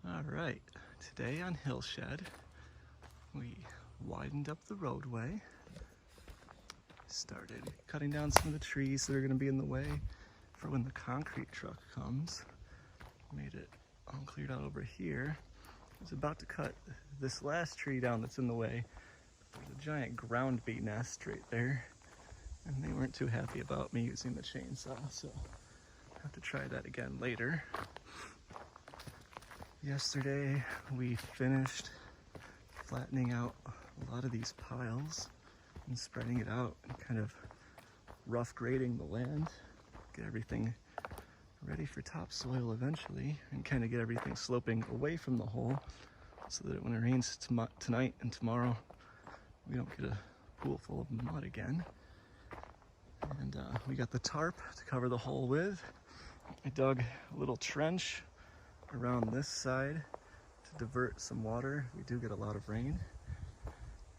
All right, today on Hillshed, we widened up the roadway, started cutting down some of the trees that are going to be in the way for when the concrete truck comes. Made it all cleared out over here. I was about to cut this last tree down that's in the way. There's a giant ground bee nest right there, and they weren't too happy about me using the chainsaw, so I'll have to try that again later. Yesterday we finished flattening out a lot of these piles and spreading it out and kind of rough grading the land, get everything ready for topsoil eventually, and kind of get everything sloping away from the hole so that when it rains tonight and tomorrow, we don't get a pool full of mud again. And we got the tarp to cover the hole with. I dug a little trench around this side to divert some water. We do get a lot of rain.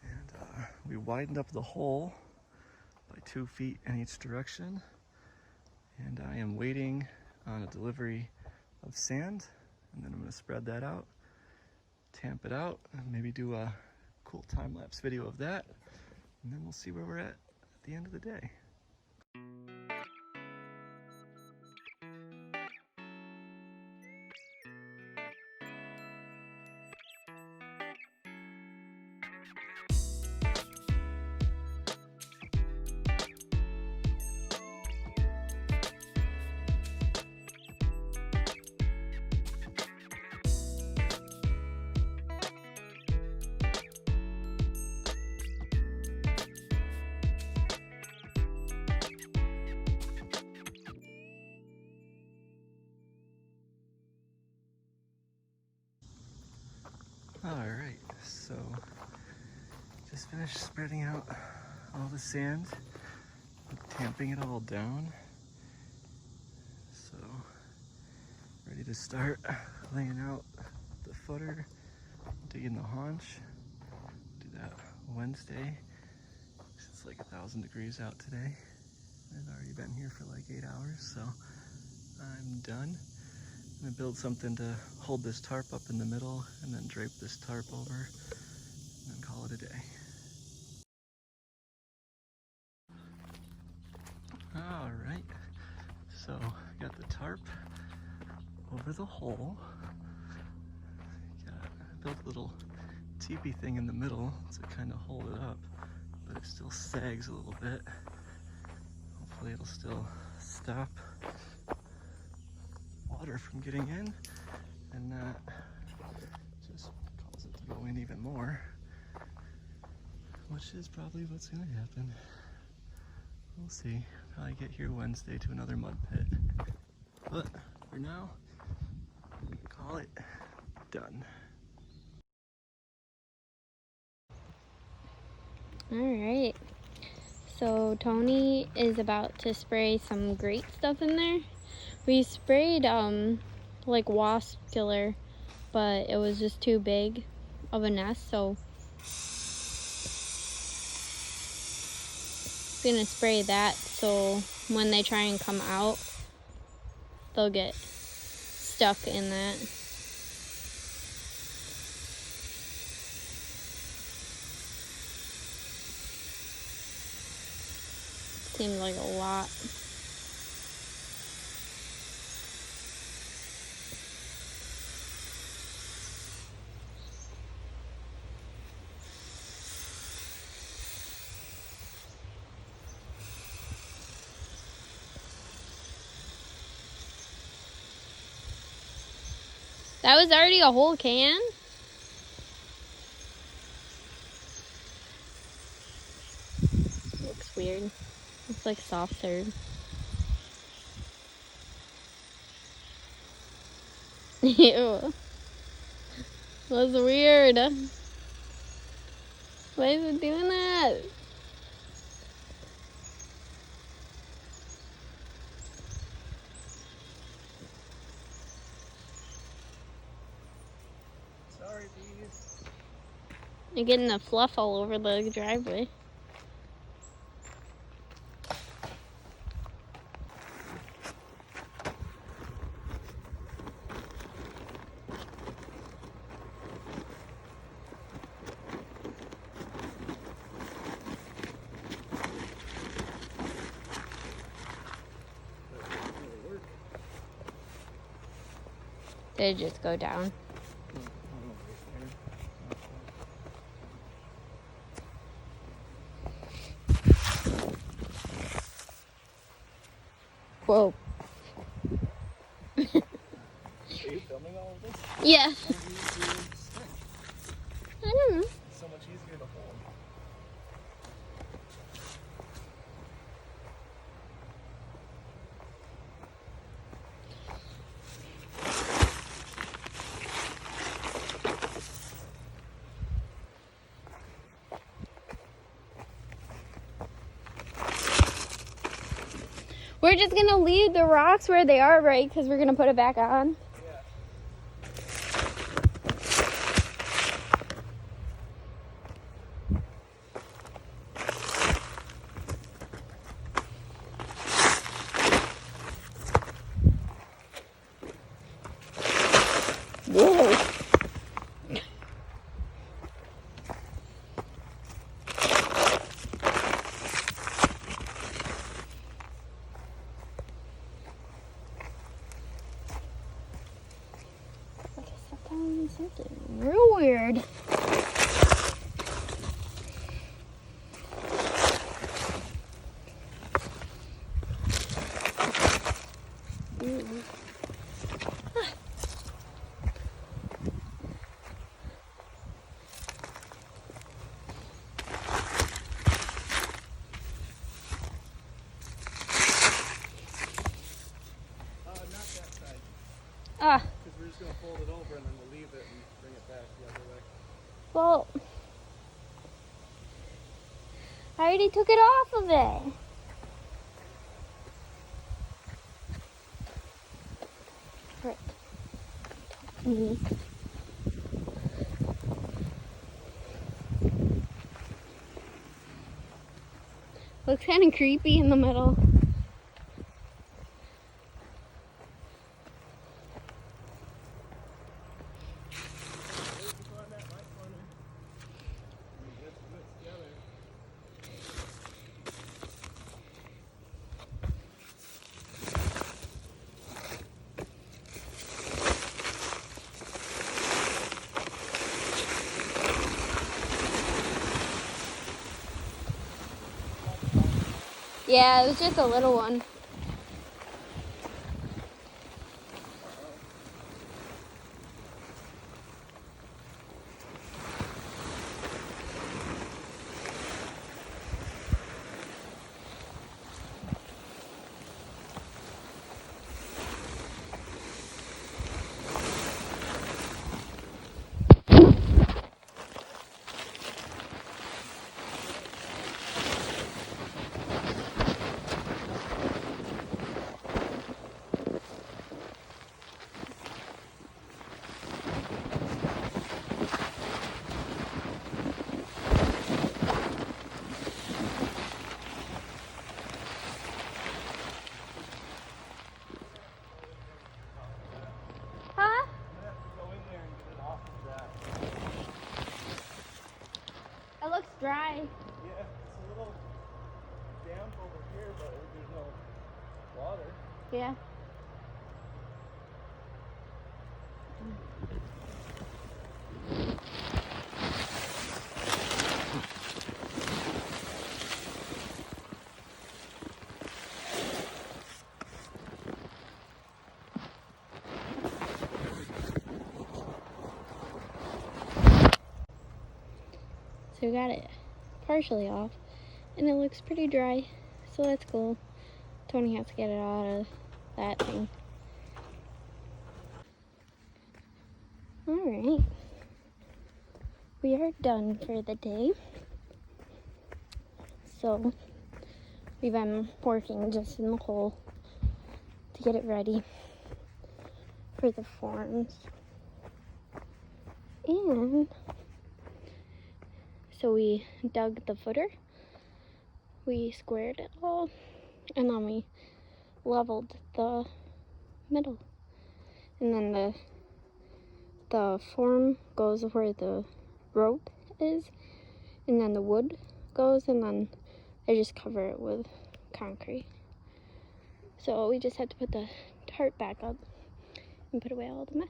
And we widened up the hole by 2 feet in each direction. And I am waiting on a delivery of sand, and then I'm going to spread that out, tamp it out, and maybe do a cool time-lapse video of that, and then we'll see where we're at the end of the day. Alright, so just finished spreading out all the sand, tamping it all down. So ready to start laying out the footer, digging the haunch. Do that Wednesday. It's like 1,000 degrees out today. I've already been here for like 8 hours, so I'm done. I'm gonna build something to hold this tarp up in the middle and then drape this tarp over and then call it a day. All right, so I got the tarp over the hole. Built a little teepee thing in the middle to kind of hold it up, but it still sags a little bit. Hopefully it'll still stop water from getting in and not just cause it to go in even more, which is probably what's gonna happen. We'll see. Probably get here Wednesday to another mud pit, but for now, call it done. All right, so Tony is about to spray some great stuff in there. We sprayed like wasp killer, but it was just too big of a nest, so I'm gonna spray that so when they try and come out, they'll get stuck in that. Seems like a lot. That was already a whole can? Looks weird. Looks like soft serve. Ew. That's weird. Why is it doing that? Sorry, bees. You're getting the fluff all over the driveway. Did it just go down? Whoa. Are you filming all of this? Yeah. How do you do this? I don't know. It's so much easier to hold. We're just gonna leave the rocks where they are, right? Because we're gonna put it back on. Whoa. Something real weird. Ooh. Not that side. Ah, Because we're just going to fold it over and then we'll leave it and bring it back the other way. well, I already took it off of it. Right. Looks kind of creepy in the middle. Yeah, it was just a little one. Huh? I'm going to have to go in there and get it off of that. It looks dry. Yeah, it's a little damp over here, but there's no water. Yeah. So we got it partially off, and it looks pretty dry, so that's cool. Tony has to get it out of that thing. Alright, we are done for the day. So we've been working just in the hole to get it ready for the forms. And so we dug the footer, we squared it all, and then we leveled the middle. And then the form goes where the rope is, and then the wood goes, and then I just cover it with concrete. So we just had to put the tarp back up, and put away all the mess.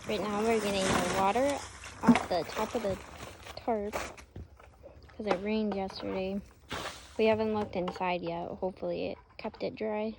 Right now we're getting the water off the top of the tarp because it rained yesterday. We haven't looked inside yet. Hopefully it kept it dry.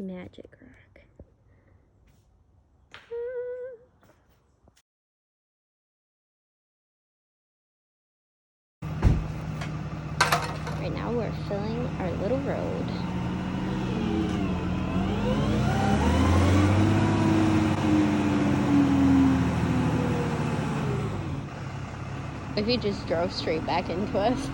Magic rock. Right now we're filling our little road. If he just drove straight back into us.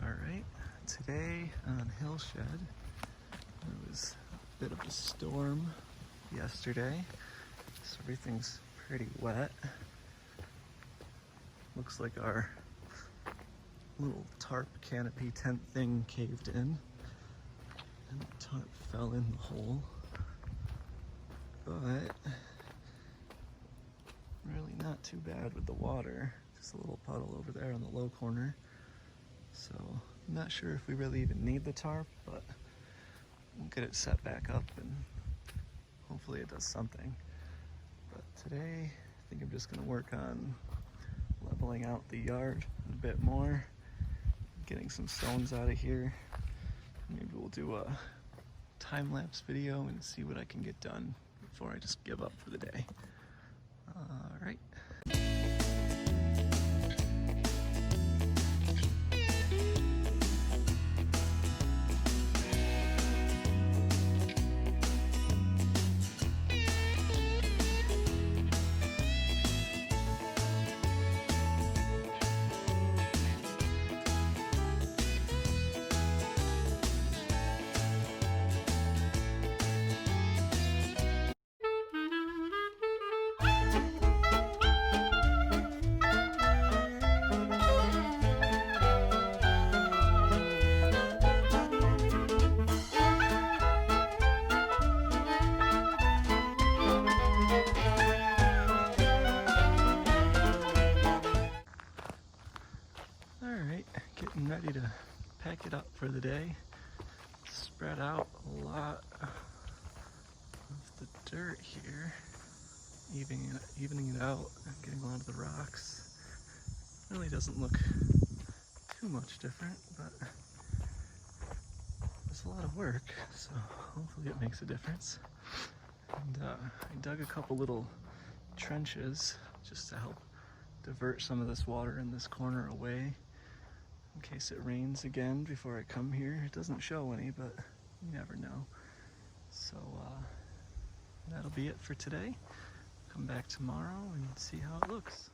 Alright, today on Hillshed, there was a bit of a storm yesterday, so everything's pretty wet. Looks like our little tarp canopy tent thing caved in, and the tarp fell in the hole. But really not too bad with the water. Just a little puddle over there on the low corner. So I'm not sure if we really even need the tarp, but we'll get it set back up and hopefully it does something. But today, I think I'm just gonna work on leveling out the yard a bit more, getting some stones out of here. Maybe we'll do a time-lapse video and see what I can get done before I just give up for the day. All right. Alright, getting ready to pack it up for the day. Spread out a lot of the dirt here, evening it out, getting a lot of the rocks. Really doesn't look too much different, but it's a lot of work, so hopefully it makes a difference. And I dug a couple little trenches just to help divert some of this water in this corner away in case it rains again before I come here. It doesn't show any, but you never know. So that'll be it for today. Come back tomorrow and see how it looks.